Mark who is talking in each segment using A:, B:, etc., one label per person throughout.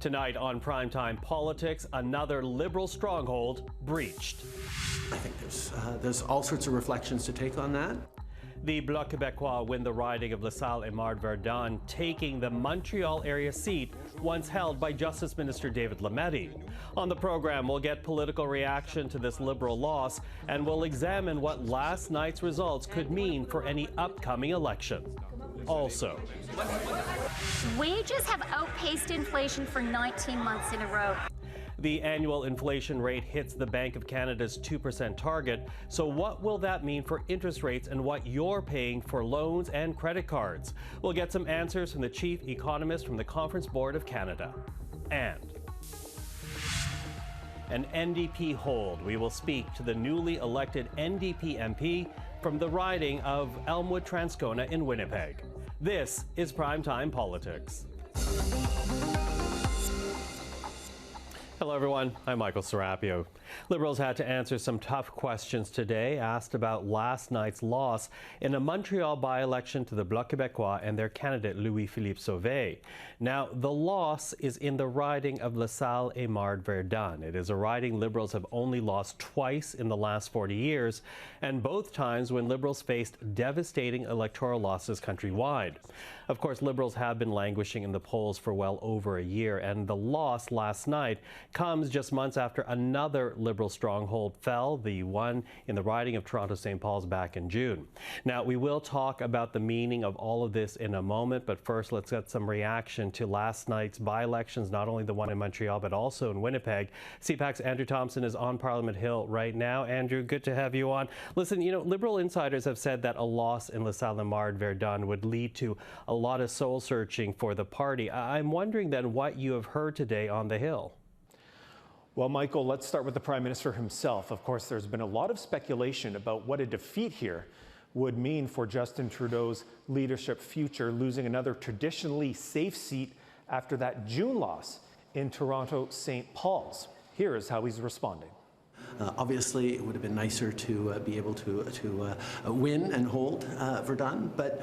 A: Tonight on Primetime Politics, another Liberal stronghold breached.
B: I think there's all sorts of reflections to take on that.
A: The Bloc Québécois win the riding of LaSalle-Aymard-Verdun, taking the Montreal area seat once held by Justice Minister David Lametti. On the program, we'll get political reaction to this Liberal loss, and we'll examine what last night's results could mean for any upcoming election. Also,
C: wages have outpaced inflation for 19 months in a row.
A: The annual inflation rate hits the Bank of Canada's 2% target. So what will that mean for interest rates and what you're paying for loans and credit cards? We'll get some answers from the chief economist from the Conference Board of Canada. And an NDP hold. We will speak to the newly elected NDP MP from the riding of Elmwood-Transcona in Winnipeg. This is Primetime Politics. Hello, everyone. I'm Michael Serapio. Liberals had to answer some tough questions today, asked about last night's loss in a Montreal by-election to the Bloc Québécois and their candidate Louis-Philippe Sauvé. Now, the loss is in the riding of LaSalle-Aymard-Verdun. It is a riding Liberals have only lost twice in the last 40 years, and both times when Liberals faced devastating electoral losses countrywide. Of course, Liberals have been languishing in the polls for well over a year, and the loss last night comes just months after another Liberal stronghold fell, the one in the riding of Toronto-St. Paul's back in June. Now, we will talk about the meaning of all of this in a moment, but first let's get some reaction to last night's by-elections, not only the one in Montreal, but also in Winnipeg. CPAC's Andrew Thompson is on Parliament Hill right now. Andrew, good to have you on. Listen, you know, Liberal insiders have said that a loss in LaSalle-Aymard-Verdun would lead to a lot of soul-searching for the party. I'm wondering then what you have heard today on the Hill.
D: Well, Michael, let's start with the Prime Minister himself. Of course, there's been a lot of speculation about what a defeat here would mean for Justin Trudeau's leadership future, losing another traditionally safe seat after that June loss in Toronto-St. Paul's. Here is how he's responding.
B: Obviously, it would have been nicer to be able to win and hold Verdun, but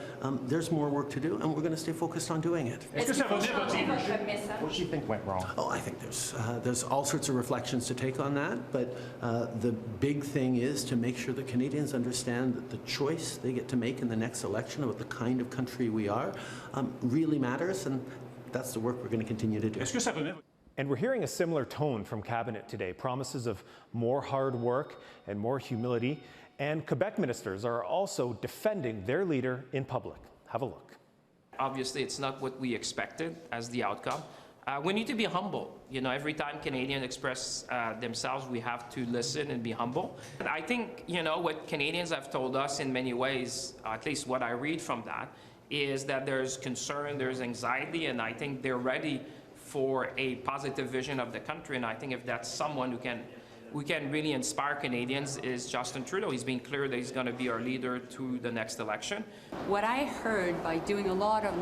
B: there's more work to do, and we're going to stay focused on doing it.
D: What do you think went wrong?
B: Oh, I think there's all sorts of reflections to take on that, but the big thing is to make sure that Canadians understand that the choice they get to make in the next election about the kind of country we are really matters, and that's the work we're going to continue to do.
D: And we're hearing a similar tone from Cabinet today, promises of more hard work and more humility. And Quebec ministers are also defending their leader in public. Have a look.
E: Obviously, it's not what we expected as the outcome. We need to be humble. You know, every time Canadians express themselves, we have to listen and be humble. And I think, you know, what Canadians have told us in many ways, at least what I read from that, is that there's concern, there's anxiety, and I think they're ready for a positive vision of the country. And I think if that's someone who can really inspire Canadians is Justin Trudeau. He's been clear that he's going to be our leader to the next election.
F: What I heard by doing a lot of,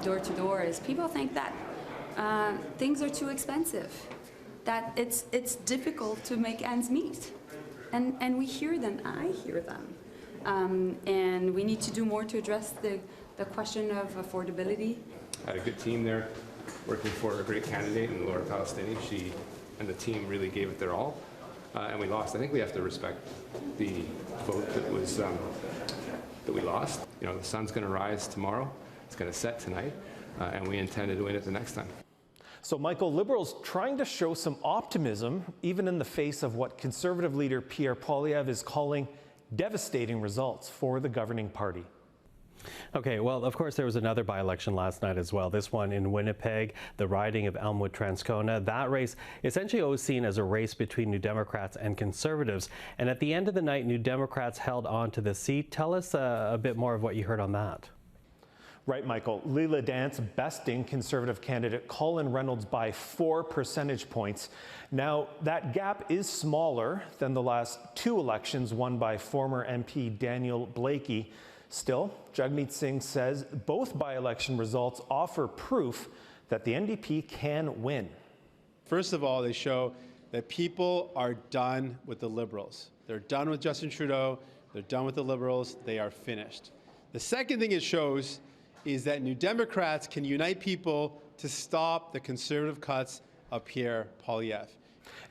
F: door to door is people think that things are too expensive, that it's difficult to make ends meet, and we hear them. I hear them, and we need to do more to address the question of affordability.
G: I had a good team there, working for a great candidate in Laura Palestini. She and the team really gave it their all, and we lost. I think we have to respect the vote that we lost. You know, the sun's going to rise tomorrow. It's going to set tonight, and we intend to win it the next time.
D: So, Michael, Liberals trying to show some optimism, even in the face of what Conservative leader Pierre Poilievre is calling devastating results for the governing party.
A: Okay, well, of course, there was another by-election last night as well. This one in Winnipeg, the riding of Elmwood-Transcona. That race essentially was seen as a race between New Democrats and Conservatives. And at the end of the night, New Democrats held on to the seat. Tell us a bit more of what you heard on that.
D: Right, Michael. Leila Dance besting Conservative candidate Colin Reynolds by 4 percentage points. Now, that gap is smaller than the last two elections won by former MP Daniel Blakey. Still, Jagmeet Singh says both by-election results offer proof that the NDP can win.
H: First of all, they show that people are done with the Liberals. They're done with Justin Trudeau. They're done with the Liberals. They are finished. The second thing it shows is that New Democrats can unite people to stop the Conservative cuts of Pierre Poilievre.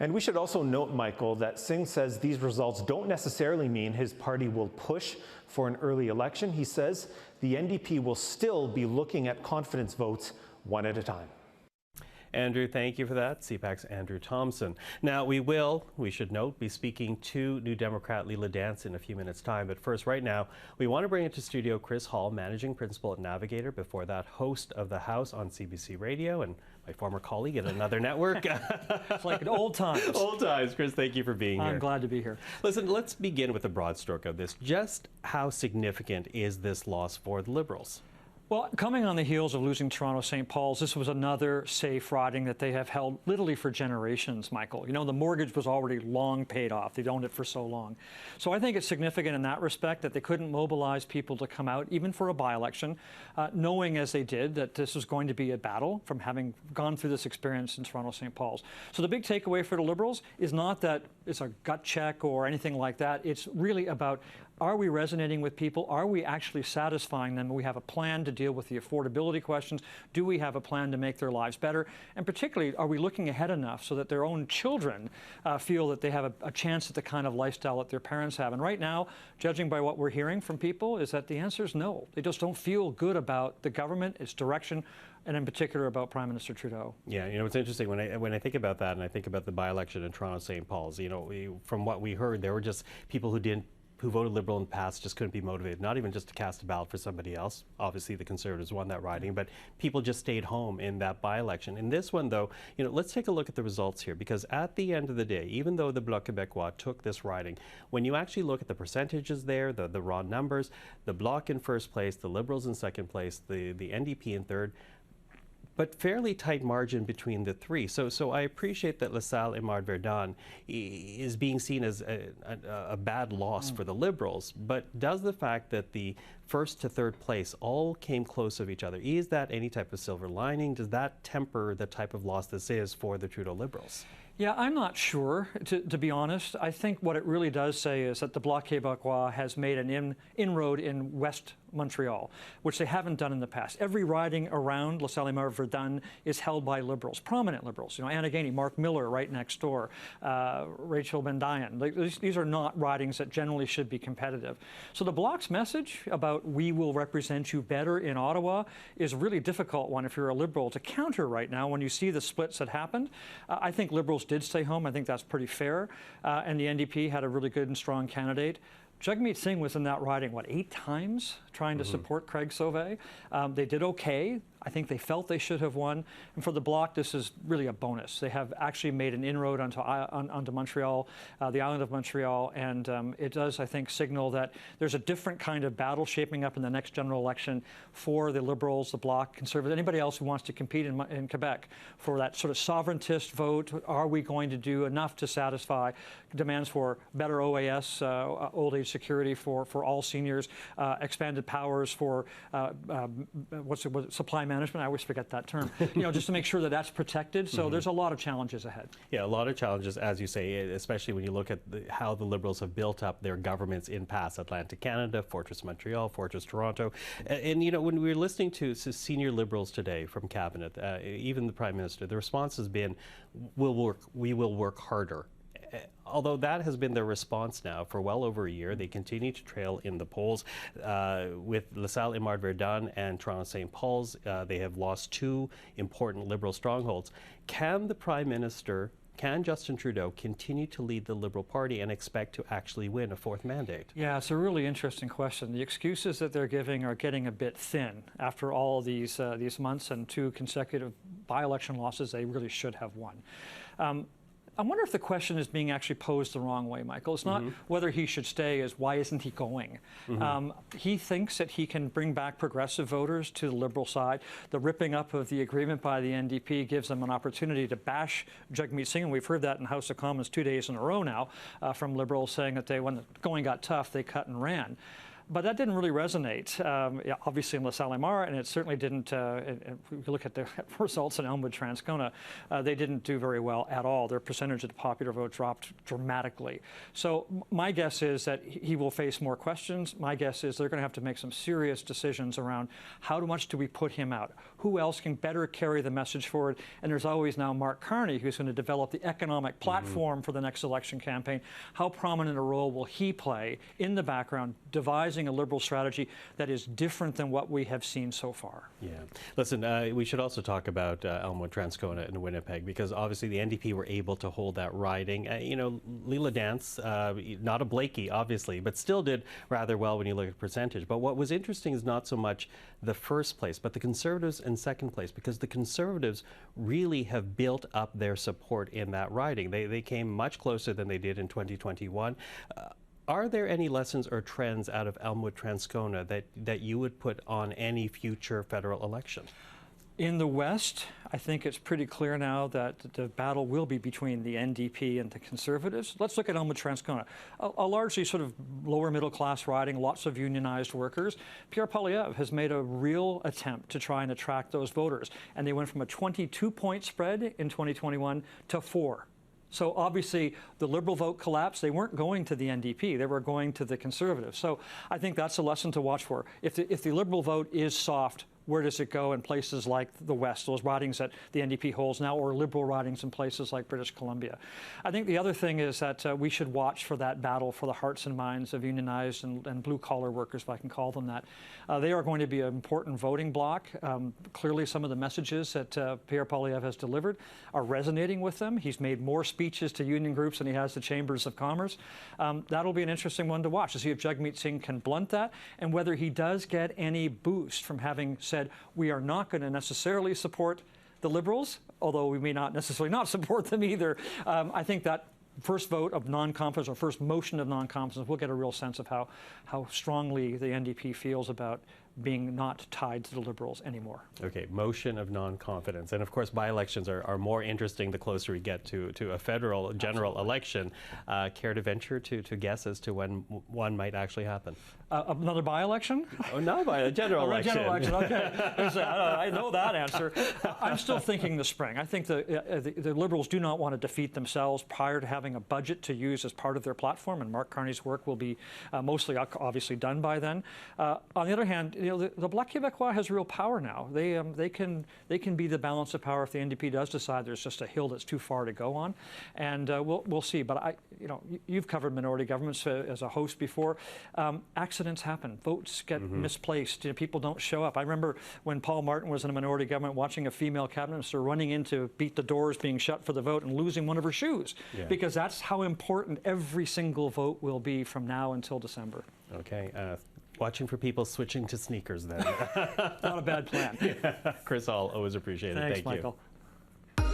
D: And we should also note, Michael, that Singh says these results don't necessarily mean his party will push for an early election. He says the NDP will still be looking at confidence votes one at a time.
A: Andrew, thank you for that. CPAC's Andrew Thompson. Now, we should note, be speaking to New Democrat Leila Dance in a few minutes' time. But first, right now, we want to bring into studio Chris Hall, Managing Principal at Navigator, before that, host of The House on CBC Radio, and my former colleague at another network.
I: It's like an old times.
A: Old times. Chris, thank you for being here.
I: I'm glad to be here.
A: Listen, let's begin with a broad stroke of this. Just how significant is this loss for the Liberals?
I: Well, coming on the heels of losing Toronto St. Paul's, this was another safe riding that they have held literally for generations, Michael. You know, the mortgage was already long paid off. They'd owned it for so long. So I think it's significant in that respect that they couldn't mobilize people to come out, even for a by-election, knowing as they did that this was going to be a battle from having gone through this experience in Toronto St. Paul's. So the big takeaway for the Liberals is not that it's a gut check or anything like that. It's really about, are we resonating with people? Are we actually satisfying them? We have a plan to deal with the affordability questions. Do we have a plan to make their lives better? And particularly, are we looking ahead enough so that their own children feel that they have a chance at the kind of lifestyle that their parents have? And right now, judging by what we're hearing from people, is that the answer is no. They just don't feel good about the government, its direction, and in particular about Prime Minister Trudeau.
A: Yeah, you know, it's interesting when I think about that, and I think about the by-election in Toronto St. Paul's. You know, from what we heard, there were just people who voted Liberal in the past just couldn't be motivated, not even just to cast a ballot for somebody else. Obviously, the Conservatives won that riding, but people just stayed home in that by-election. In this one, though, you know, let's take a look at the results here, because at the end of the day, even though the Bloc Québécois took this riding, when you actually look at the percentages there, the raw numbers, the Bloc in first place, the Liberals in second place, the NDP in third, but fairly tight margin between the three. So I appreciate that LaSalle Aymard Verdun is being seen as a bad loss for the Liberals, but does the fact that the first to third place all came close of each other, is that any type of silver lining? Does that temper the type of loss this is for the Trudeau Liberals?
I: Yeah, I'm not sure, to be honest. I think what it really does say is that the Bloc Québécois has made an inroad in West Montreal, which they haven't done in the past. Every riding around LaSalle Aymard Verdun is held by Liberals, prominent Liberals. You know, Anna Gainey, Mark Miller right next door, Rachel Bendayan. These are not ridings that generally should be competitive. So the Bloc's message about we will represent you better in Ottawa is a really difficult one if you're a Liberal to counter right now when you see the splits that happened. I think Liberals did stay home. I think that's pretty fair. And the NDP had a really good and strong candidate. Jagmeet Singh was in that riding, 8 times trying to support Craig Sauvé. They did okay. I think they felt they should have won. And for the Bloc, this is really a bonus. They have actually made an inroad onto Montreal, the island of Montreal, and it does, I think, signal that there's a different kind of battle shaping up in the next general election for the Liberals, the Bloc, Conservatives, anybody else who wants to compete in Quebec for that sort of sovereigntist vote. Are we going to do enough to satisfy demands for better OAS, old age security for all seniors, expanded powers for supply management? I always forget that term. You know, just to make sure that that's protected. So there's a lot of challenges ahead.
A: Yeah, a lot of challenges, as you say, especially when you look at how the Liberals have built up their governments in past. Atlantic Canada, Fortress Montreal, Fortress Toronto. And you know, when we were listening to senior Liberals today from Cabinet, even the Prime Minister, the response has been, we will work harder. Although that has been their response now for well over a year, they continue to trail in the polls. With LaSalle Aymard Verdun and Toronto St. Paul's, they have lost 2 important Liberal strongholds. Can the Prime Minister, can Justin Trudeau continue to lead the Liberal Party and expect to actually win a 4th mandate?
I: Yeah, it's a really interesting question. The excuses that they're giving are getting a bit thin after all these months and 2 consecutive by-election losses they really should have won. I wonder if the question is being actually posed the wrong way, Michael. It's not whether he should stay, as why isn't he going? He thinks that he can bring back progressive voters to the Liberal side. The ripping up of the agreement by the NDP gives them an opportunity to bash Jagmeet Singh, and we've heard that in House of Commons 2 days in a row now from Liberals saying that when the going got tough, they cut and ran. But that didn't really resonate, yeah, obviously in La Salle-Mar, and it certainly didn't, if you look at the results in Elmwood-Transcona, they didn't do very well at all. Their percentage of the popular vote dropped dramatically. So my guess is that he will face more questions. My guess is they're going to have to make some serious decisions around how much do we put him out? Who else can better carry the message forward? And there's always now Mark Carney, who's going to develop the economic platform for the next election campaign. How prominent a role will he play in the background, devising a Liberal strategy that is different than what we have seen so far?
A: Yeah. Listen, we should also talk about Elmwood-Transcona and Winnipeg, because obviously the NDP were able to hold that riding. You know, Leila Dance, not a Blakey, obviously, but still did rather well when you look at percentage. But what was interesting is not so much the first place, but the Conservatives in second place, because the Conservatives really have built up their support in that riding. They came much closer than they did in 2021. Are there any lessons or trends out of Elmwood-Transcona that you would put on any future federal election?
I: In the West, I think it's pretty clear now that the battle will be between the NDP and the Conservatives. Let's look at Elmwood-Transcona, a largely sort of lower middle class riding, lots of unionized workers. Pierre Poilievre has made a real attempt to try and attract those voters, and they went from a 22-point spread in 2021 to 4. So obviously the Liberal vote collapsed. They weren't going to the NDP. They were going to the Conservatives. So I think that's a lesson to watch for. If the Liberal vote is soft, where does it go in places like the West, those ridings that the NDP holds now, or Liberal ridings in places like British Columbia? I think the other thing is that we should watch for that battle for the hearts and minds of unionized and blue-collar workers, if I can call them that. They are going to be an important voting bloc. Clearly, some of the messages that Pierre Poilievre has delivered are resonating with them. He's made more speeches to union groups than he has to chambers of commerce. That'll be an interesting one to watch, to see if Jagmeet Singh can blunt that, and whether he does get any boost from having said, we are not going to necessarily support the Liberals, although we may not necessarily not support them either. I think that first vote of non-confidence or first motion of non-confidence, we'll get a real sense of how strongly the NDP feels about being not tied to the Liberals anymore.
A: Okay, motion of non-confidence. And of course, by-elections are more interesting the closer we get to a federal general election. Care to venture to guess as to when one might actually happen?
I: Another by-election?
A: Oh, no, a general election.
I: General election, okay. I know that answer. I'm still thinking the spring. I think the Liberals do not want to defeat themselves prior to having a budget to use as part of their platform, and Mark Carney's work will be mostly obviously done by then. On the other hand, the Bloc Québécois has real power now. They can be the balance of power if the NDP does decide there's just a hill that's too far to go on, and we'll see. But you've covered minority governments as a host before. Accidents happen. Votes get misplaced. People don't show up. I remember when Paul Martin was in a minority government, watching a female cabinet minister running in to beat the doors being shut for the vote and losing one of her shoes, because that's how important every single vote will be from now until December.
A: Okay. Watching for people switching to sneakers then.
I: Not a bad plan.
A: Yeah. Chris Hall, always appreciate it.
I: Thanks,
A: Thank
I: Michael.
A: you.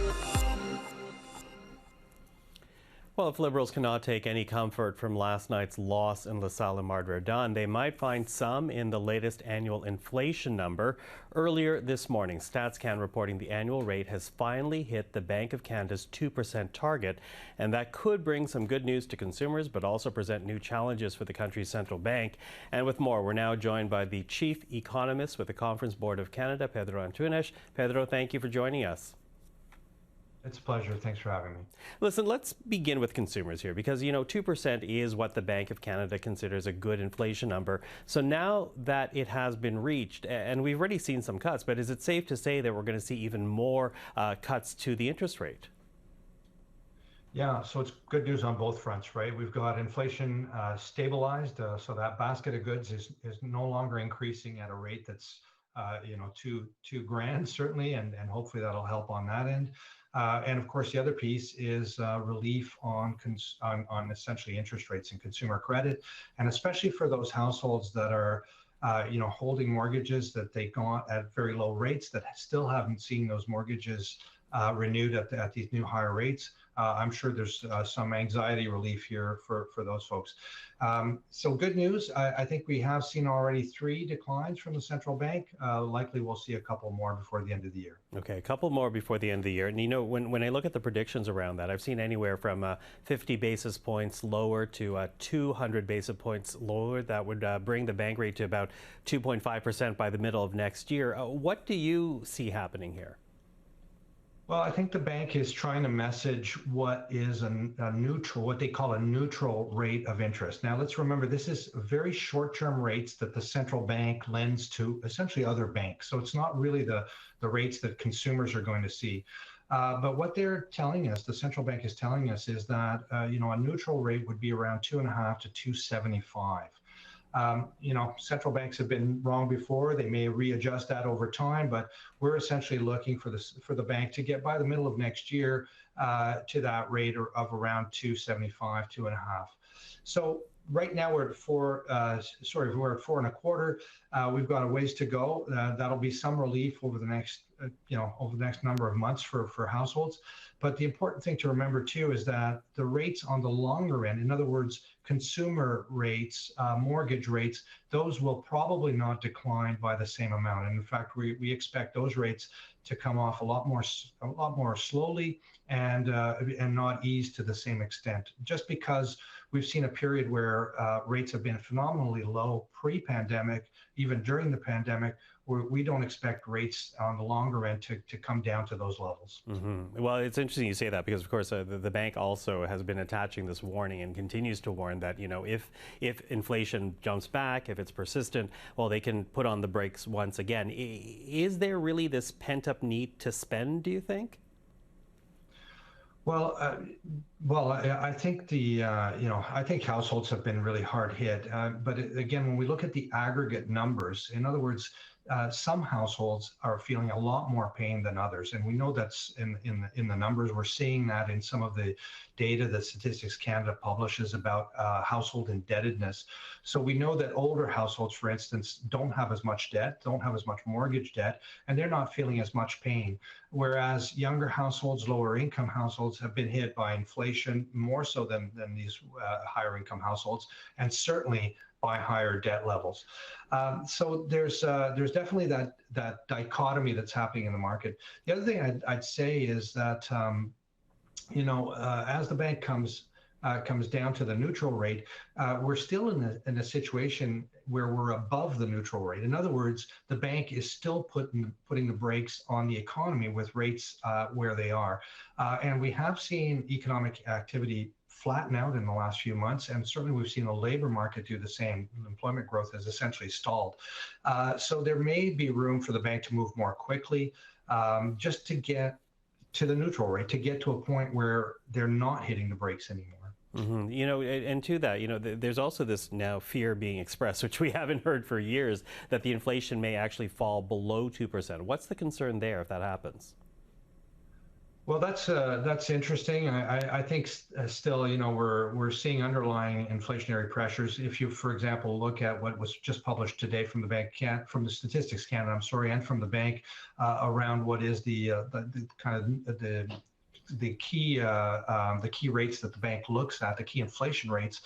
A: Well, if Liberals cannot take any comfort from last night's loss in La Salle-Mar-Verdun, they might find some in the latest annual inflation number. Earlier this morning, StatsCan reporting the annual rate has finally hit the Bank of Canada's 2% target, and that could bring some good news to consumers, but also present new challenges for the country's central bank. And with more, we're now joined by the Chief Economist with the Conference Board of Canada, Pedro Antunes. Pedro, thank you for joining us.
J: It's a pleasure. Thanks for having me.
A: Listen, let's begin with consumers here, because, 2% is what the Bank of Canada considers a good inflation number. So now that it has been reached, and we've already seen some cuts, but is it safe to say that we're going to see even more cuts to the interest rate?
J: Yeah, so it's good news on both fronts, right? We've got inflation stabilized, so that basket of goods is no longer increasing at a rate that's, too grand, certainly, and hopefully that'll help on that end. And of course, the other piece is relief on essentially interest rates and consumer credit, and especially for those households that are, holding mortgages that they got at very low rates that still haven't seen those mortgages renewed at these new higher rates, I'm sure there's some anxiety relief here for those folks. So good news. I think we have seen already 3 declines from the central bank. Likely we'll see a couple more before the end of the year.
A: Okay, a couple more before the end of the year. And you know, when I look at the predictions around that, I've seen anywhere from 50 basis points lower to 200 basis points lower. That would bring the bank rate to about 2.5% by the middle of next year. What do you see happening here?
J: Well, I think the bank is trying to message what is a neutral, what they call a neutral rate of interest. Now, let's remember, this is very short-term rates that the central bank lends to essentially other banks. So it's not really the rates that consumers are going to see. But what they're telling us, the central bank is telling us, is that you know, a neutral rate would be around 2.5 to 2.75. You know, central banks have been wrong before. They may readjust that over time, but we're essentially looking for the bank to get by the middle of next year to that rate of around 2.75, 2.5. So right now we're at 4. We're at 4.25. We've got a ways to go. That'll be some relief over the next, over the next number of months for households. But the important thing to remember too is that the rates on the longer end, in other words, consumer rates, mortgage rates, those will probably not decline by the same amount. And in fact, we expect those rates to come off a lot more slowly and not ease to the same extent. Just because we've seen a period where rates have been phenomenally low pre-pandemic, even during the pandemic, we don't expect rates on the longer end to come down to those levels.
A: Mm-hmm. Well, it's interesting you say that because, of course, the bank also has been attaching this warning and continues to warn that, you know, if inflation jumps back, if it's persistent, well, they can put on the brakes once again. Is there really this pent-up need to spend, do you think?
J: Well, I think I think households have been really hard hit. But again, when we look at the aggregate numbers, in other words, some households are feeling a lot more pain than others, and we know that's in the numbers. We're seeing that in some of the data that Statistics Canada publishes about household indebtedness. So we know that older households, for instance, don't have as much debt, don't have as much mortgage debt, and they're not feeling as much pain. Whereas younger households, lower income households have been hit by inflation more so than these higher income households, and certainly by higher debt levels. So there's definitely that dichotomy that's happening in the market. The other thing I'd say is that as the bank comes down to the neutral rate, we're still in a situation where we're above the neutral rate. In other words, the bank is still putting the brakes on the economy with rates where they are, and we have seen economic activity flatten out in the last few months, and certainly we've seen the labor market do the same. Employment growth has essentially stalled. So there may be room for the bank to move more quickly, just to get to the neutral rate, to get to a point where they're not hitting the brakes anymore.
A: Mm-hmm. You know, and to that, you know, there's also this now fear being expressed, which we haven't heard for years, that the inflation may actually fall below 2%. What's the concern there if that happens?
J: Well, that's interesting. I think still, you know, we're seeing underlying inflationary pressures. If you, for example, look at what was just published today from the bank, from the Statistics Canada, and from the bank around what is the key rates that the bank looks at, the key inflation rates,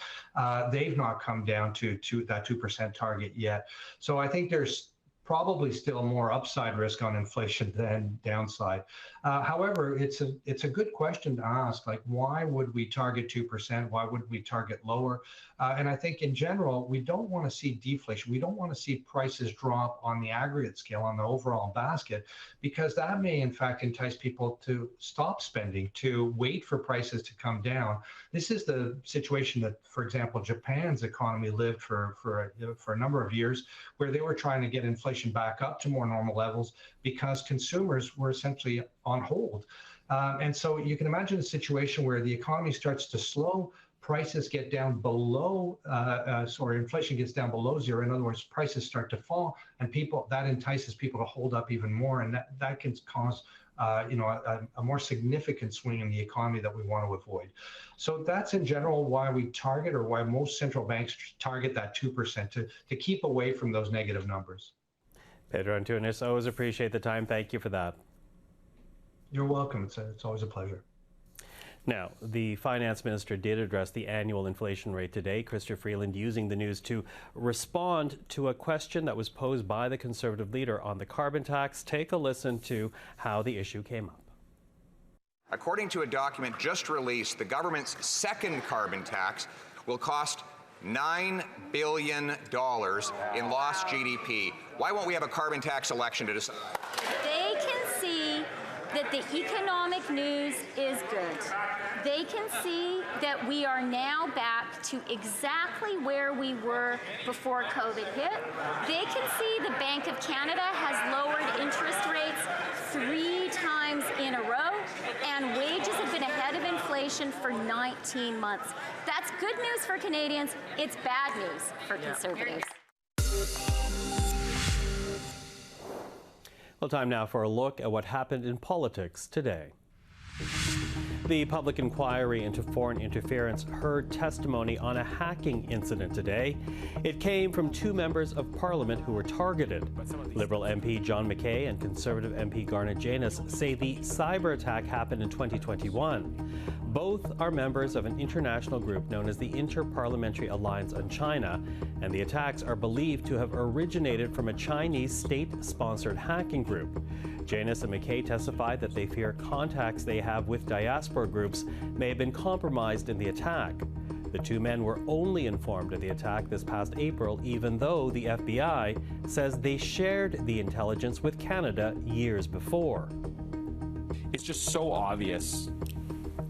J: they've not come down to that 2% target yet. So I think there's probably still more upside risk on inflation than downside. However, it's a good question to ask, like, why would we target 2%? Why would we target lower? And I think in general, we don't want to see deflation. We don't want to see prices drop on the aggregate scale, on the overall basket, because that may in fact entice people to stop spending, to wait for prices to come down. This is the situation that, for example, Japan's economy lived for a number of years, where they were trying to get inflation back up to more normal levels because consumers were essentially on hold. And so you can imagine a situation where the economy starts to slow, prices get down below, inflation gets down below zero. In other words, prices start to fall, and that entices people to hold up even more, and that can cause a more significant swing in the economy that we want to avoid. So that's in general why we target, or why most central banks target, that 2% to keep away from those negative numbers.
A: Pedro Antunes, always appreciate the time. Thank you for that.
J: You're welcome. It's always a pleasure.
A: Now, the finance minister did address the annual inflation rate today. Chrystia Freeland using the news to respond to a question that was posed by the Conservative leader on the carbon tax. Take a listen to how the issue came up.
K: According to a document just released, the government's second carbon tax will cost $9 billion in lost GDP. Why won't we have a carbon tax election to decide?
C: They can see that the economic news is good. They can see that we are now back to exactly where we were before COVID hit. They can see the Bank of Canada has lowered interest rates 3 times in a row, and wages have been ahead of inflation for 19 months. That's good news for Canadians. It's bad news for Conservatives.
A: Well, time now for a look at what happened in politics today. The public inquiry into foreign interference heard testimony on a hacking incident today. It came from 2 members of Parliament who were targeted. Liberal MP John McKay and Conservative MP Garnet Janus say the cyber attack happened in 2021. Both are members of an international group known as the Inter-Parliamentary Alliance on China, and the attacks are believed to have originated from a Chinese state-sponsored hacking group. Janus and McKay testified that they fear contacts they have with diaspora groups may have been compromised in the attack. The 2 men were only informed of the attack this past April, even though the FBI says they shared the intelligence with Canada years before.
L: It's just so obvious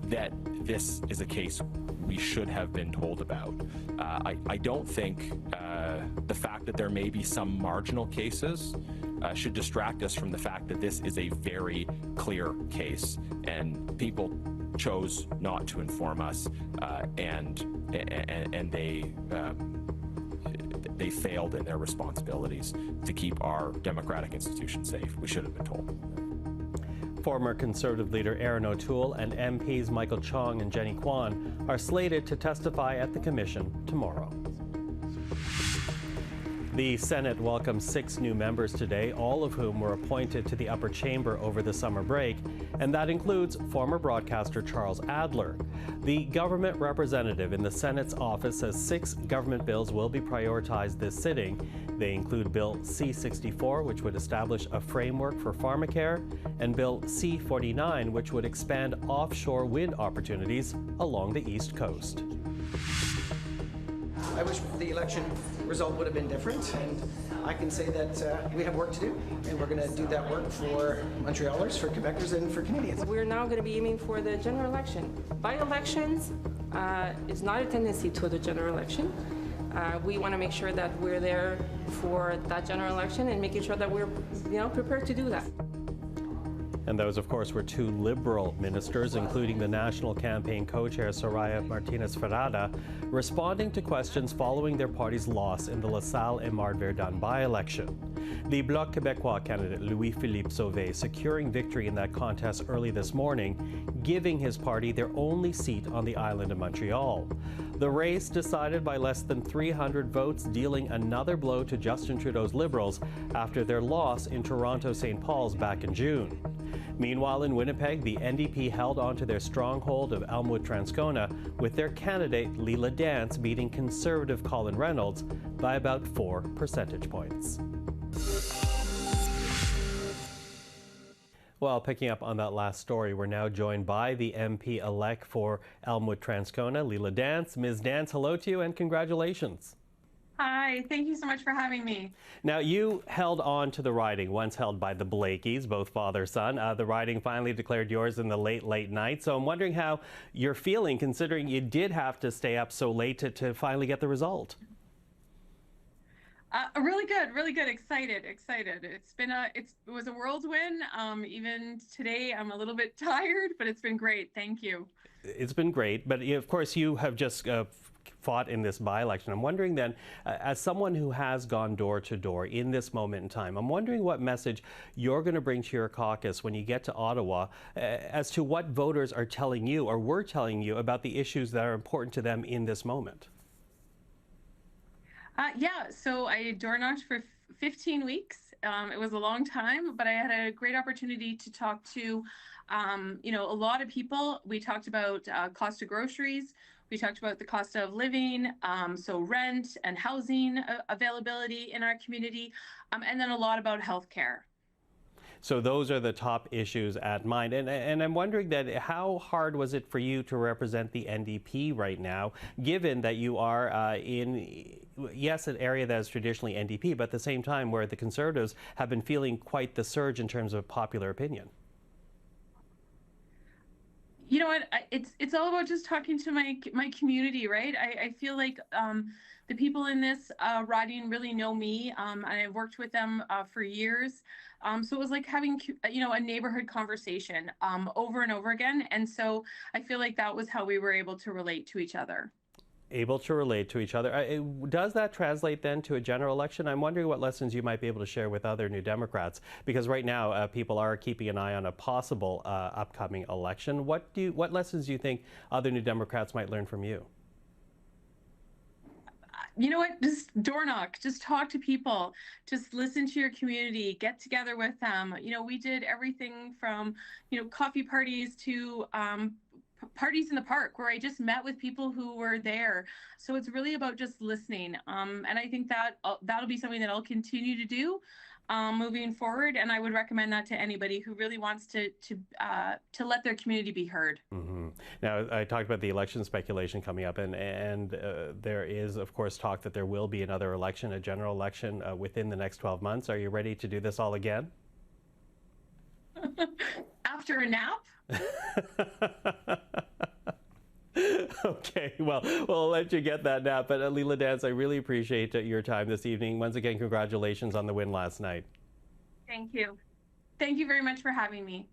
L: that this is a case we should have been told about. I don't think the fact that there may be some marginal cases should distract us from the fact that this is a very clear case, and people chose not to inform us, and they failed in their responsibilities to keep our democratic institutions safe. We should have been told.
A: Former Conservative leader Erin O'Toole and MPs Michael Chong and Jenny Kwan are slated to testify at the Commission tomorrow. The Senate welcomed 6 new members today, all of whom were appointed to the upper chamber over the summer break, and that includes former broadcaster Charles Adler. The government representative in the Senate's office says 6 government bills will be prioritized this sitting. They include Bill C-64, which would establish a framework for pharmacare, and Bill C-49, which would expand offshore wind opportunities along the East Coast.
M: I wish the election result would have been different, and I can say that we have work to do, and we're going to do that work for Montrealers, for Quebecers, and for Canadians.
N: We're now going to be aiming for the general election. By-elections is not a tendency to the general election. We want to make sure that we're there for that general election and making sure that we're prepared to do that.
A: And those, of course, were 2 Liberal ministers, including the National Campaign co-chair Soraya Martinez-Ferrada, responding to questions following their party's loss in the La Salle and Mart-Verdun by-election. The Bloc Québécois candidate Louis-Philippe Sauvé securing victory in that contest early this morning, giving his party their only seat on the island of Montreal. The race decided by less than 300 votes, dealing another blow to Justin Trudeau's Liberals after their loss in Toronto-St. Paul's back in June. Meanwhile, in Winnipeg, the NDP held on to their stronghold of Elmwood-Transcona, with their candidate Leila Dance beating Conservative Colin Reynolds by about 4 percentage points. Well, picking up on that last story, we're now joined by the MP-elect for Elmwood-Transcona, Leila Dance. Ms. Dance, hello to you and congratulations.
O: Hi, thank you so much for having me.
A: Now, you held on to the riding once held by the Blakeys, both father-son. The riding finally declared yours in the late night. So I'm wondering how you're feeling, considering you did have to stay up so late to finally get the result.
O: Really good. Excited. It was a whirlwind. Even today, I'm a little bit tired, but it's been great. Thank you.
A: It's been great, but of course you have just fought in this by-election. I'm wondering then, as someone who has gone door to door in this moment in time, I'm wondering what message you're going to bring to your caucus when you get to Ottawa as to what voters are telling you or were telling you about the issues that are important to them in this moment.
O: So I door knocked for 15 weeks. It was a long time, but I had a great opportunity to talk to you know, a lot of people, we talked about cost of groceries, we talked about the cost of living, so rent and housing availability in our community, and then a lot about healthcare.
A: So those are the top issues at mind. And I'm wondering that how hard was it for you to represent the NDP right now, given that you are in, yes, an area that is traditionally NDP, but at the same time where the Conservatives have been feeling quite the surge in terms of popular opinion?
O: You know what? It's all about just talking to my community, right? I feel like the people in this riding really know me, and I've worked with them for years. So it was like having, you know, a neighborhood conversation over and over again. And so I feel like that was how we were able to relate to each other. Able to relate to each other. Does that translate then to a general election? I'm wondering what lessons you might be able to share with other New Democrats, because right now people are keeping an eye on a possible upcoming election. What lessons do you think other New Democrats might learn from you? You know what? Just door knock, just talk to people, just listen to your community, get together with them. You know, we did everything from, you know, coffee parties to parties in the park where I just met with people who were there. So it's really about just listening. And I think that that'll be something that I'll continue to do moving forward. And I would recommend that to anybody who really wants to let their community be heard. Mm-hmm. Now, I talked about the election speculation coming up, and there is, of course, talk that there will be another election, a general election within the next 12 months. Are you ready to do this all again? After a nap? Okay, well, we'll let you get that nap. But Leila Dance, I really appreciate your time this evening. Once again, congratulations on the win last night. Thank you. Thank you very much for having me.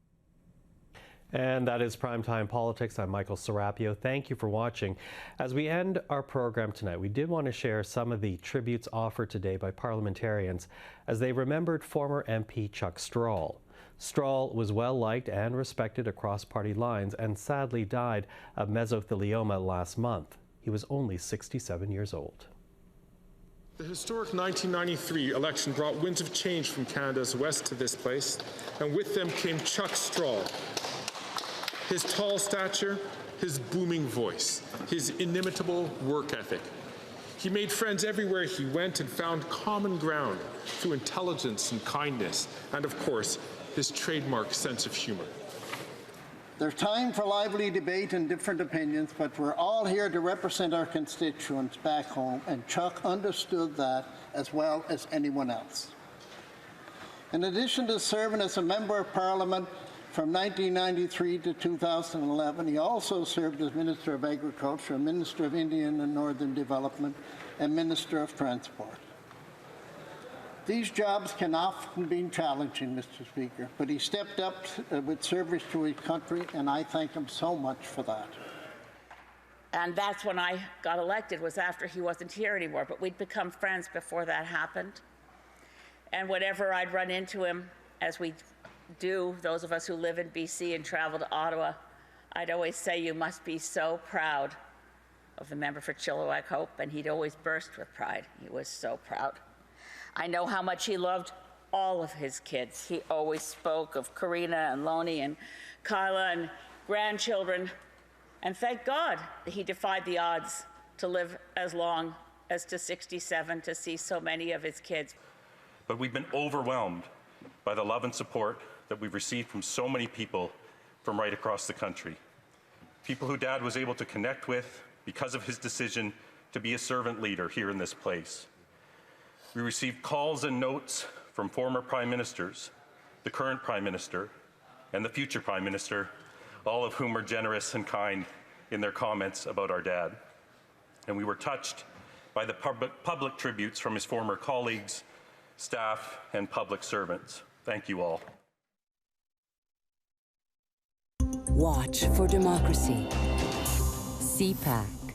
O: And that is Primetime Politics. I'm Michael Serapio. Thank you for watching. As we end our program tonight, we did want to share some of the tributes offered today by parliamentarians as they remembered former MP Chuck Strahl. Strahl was well liked and respected across party lines and sadly died of mesothelioma last month. He was only 67 years old.
P: The historic 1993 election brought winds of change from Canada's west to this place, and with them came Chuck Strahl. His tall stature, his booming voice, his inimitable work ethic. He made friends everywhere he went and found common ground through intelligence and kindness, and of course, his trademark sense of humor.
Q: There's time for lively debate and different opinions, but we're all here to represent our constituents back home, and Chuck understood that as well as anyone else. In addition to serving as a Member of Parliament from 1993 to 2011, he also served as Minister of Agriculture, Minister of Indian and Northern Development, and Minister of Transport. These jobs can often be challenging, Mr. Speaker, but he stepped up with service to his country, and I thank him so much for that.
R: And that's when I got elected, was after he wasn't here anymore, but we'd become friends before that happened. And whenever I'd run into him, as we do, those of us who live in BC and travel to Ottawa, I'd always say, "You must be so proud of the member for Chilliwack Hope," and he'd always burst with pride. He was so proud. I know how much he loved all of his kids. He always spoke of Karina and Lonnie and Kyla and grandchildren. And thank God he defied the odds to live as long as to 67 to see so many of his kids.
S: But we've been overwhelmed by the love and support that we've received from so many people from right across the country. People who Dad was able to connect with because of his decision to be a servant leader here in this place. We received calls and notes from former Prime Ministers, the current Prime Minister, and the future Prime Minister, all of whom were generous and kind in their comments about our dad. And we were touched by the public tributes from his former colleagues, staff, and public servants. Thank you all.
T: Watch for Democracy. CPAC.